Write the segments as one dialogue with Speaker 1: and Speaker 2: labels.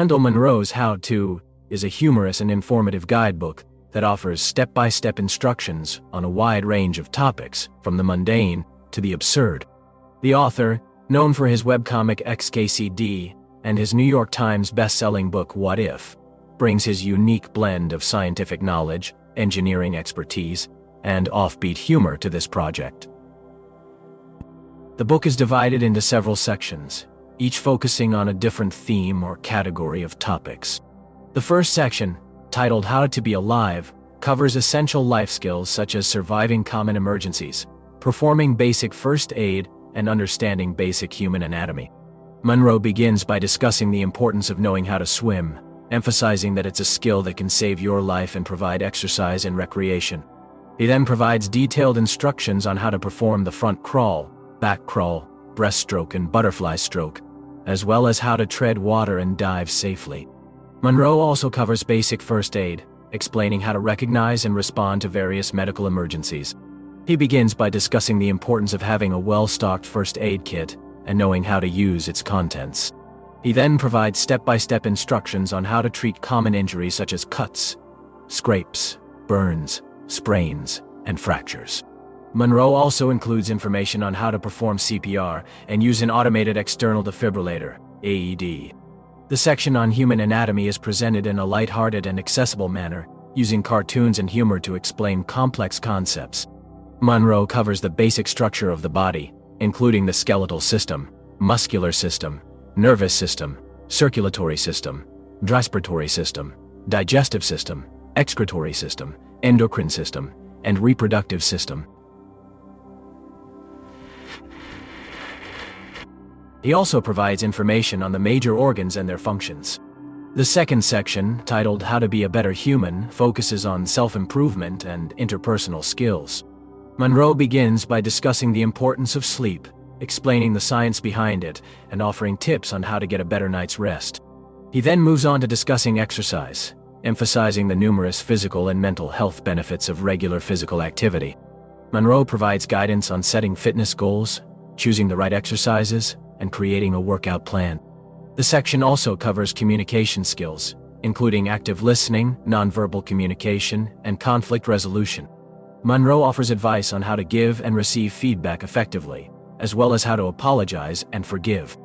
Speaker 1: Randall Munroe's How To is a humorous and informative guidebook that offers step-by-step instructions on a wide range of topics, from the mundane to the absurd. The author, known for his webcomic xkcd and his New York Times best-selling book What If, brings his unique blend of scientific knowledge, engineering expertise, and offbeat humor to this project. The book is divided into several sections, each focusing on a different theme or category of topics. The first section, titled How to Be Alive, covers essential life skills such as surviving common emergencies, performing basic first aid, and understanding basic human anatomy. Munroe begins by discussing the importance of knowing how to swim, emphasizing that it's a skill that can save your life and provide exercise and recreation. He then provides detailed instructions on how to perform the front crawl, back crawl, breaststroke, and butterfly stroke, as well as how to tread water and dive safely. Munroe also covers basic first aid, explaining how to recognize and respond to various medical emergencies. He begins by discussing the importance of having a well-stocked first aid kit and knowing how to use its contents. He then provides step-by-step instructions on how to treat common injuries such as cuts, scrapes, burns, sprains, and fractures. Munroe also includes information on how to perform CPR and use an automated external defibrillator, AED. The section on human anatomy is presented in a lighthearted and accessible manner, using cartoons and humor to explain complex concepts. Munroe covers the basic structure of the body, including the skeletal system, muscular system, nervous system, circulatory system, respiratory system, digestive system, excretory system, endocrine system, and reproductive system. He also provides information on the major organs and their functions. The second section, titled How to Be a Better Human, focuses on self-improvement and interpersonal skills. Munroe begins by discussing the importance of sleep, explaining the science behind it, and offering tips on how to get a better night's rest. He then moves on to discussing exercise, emphasizing the numerous physical and mental health benefits of regular physical activity. Munroe provides guidance on setting fitness goals, choosing the right exercises, and creating a workout plan. The section also covers communication skills, including active listening, nonverbal communication, and conflict resolution. Munroe offers advice on how to give and receive feedback effectively, as well as how to apologize and forgive.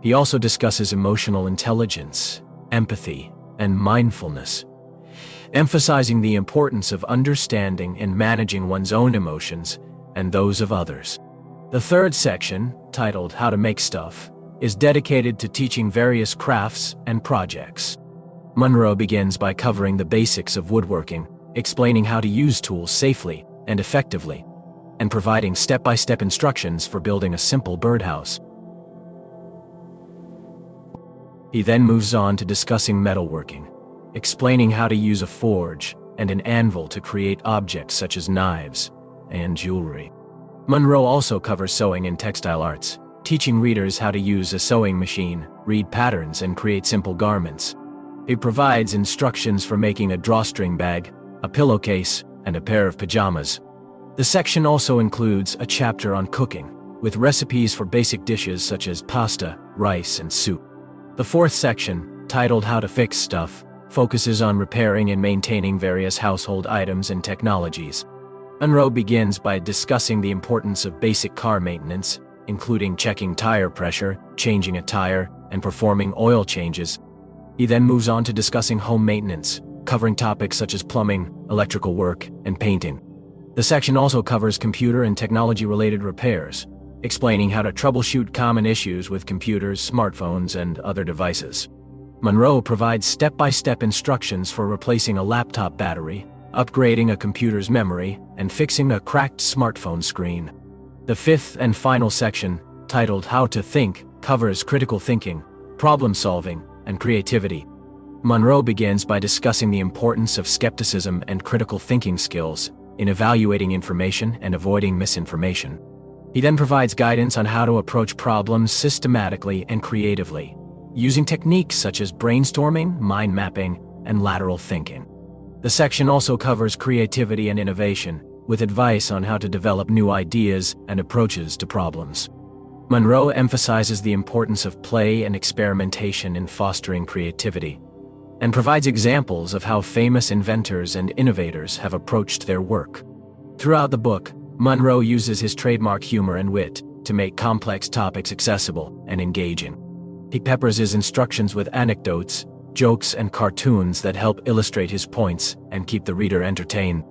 Speaker 1: He also discusses emotional intelligence, empathy, and mindfulness, emphasizing the importance of understanding and managing one's own emotions and those of others. The third section, titled How to Make Stuff, is dedicated to teaching various crafts and projects. Munroe begins by covering the basics of woodworking, explaining how to use tools safely and effectively, and providing step-by-step instructions for building a simple birdhouse. He then moves on to discussing metalworking, explaining how to use a forge and an anvil to create objects such as knives and jewelry. Munroe also covers sewing and textile arts, teaching readers how to use a sewing machine, read patterns, and create simple garments. He provides instructions for making a drawstring bag, a pillowcase, and a pair of pajamas. The section also includes a chapter on cooking, with recipes for basic dishes such as pasta, rice, and soup. The fourth section, titled How to Fix Stuff, focuses on repairing and maintaining various household items and technologies. Munroe begins by discussing the importance of basic car maintenance, including checking tire pressure, changing a tire, and performing oil changes. He then moves on to discussing home maintenance, covering topics such as plumbing, electrical work, and painting. The section also covers computer and technology-related repairs, explaining how to troubleshoot common issues with computers, smartphones, and other devices. Munroe provides step-by-step instructions for replacing a laptop battery, upgrading a computer's memory, and fixing a cracked smartphone screen. The fifth and final section, titled How to Think, covers critical thinking, problem-solving, and creativity. Munroe begins by discussing the importance of skepticism and critical thinking skills in evaluating information and avoiding misinformation. He then provides guidance on how to approach problems systematically and creatively, using techniques such as brainstorming, mind mapping, and lateral thinking. The section also covers creativity and innovation, with advice on how to develop new ideas and approaches to problems. Munroe emphasizes the importance of play and experimentation in fostering creativity, and provides examples of how famous inventors and innovators have approached their work. Throughout the book, Munroe uses his trademark humor and wit to make complex topics accessible and engaging. He peppers his instructions with anecdotes, jokes, and cartoons that help illustrate his points and keep the reader entertained.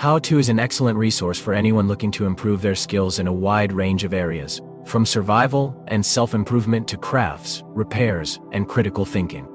Speaker 1: How To is an excellent resource for anyone looking to improve their skills in a wide range of areas, from survival and self-improvement to crafts, repairs, and critical thinking.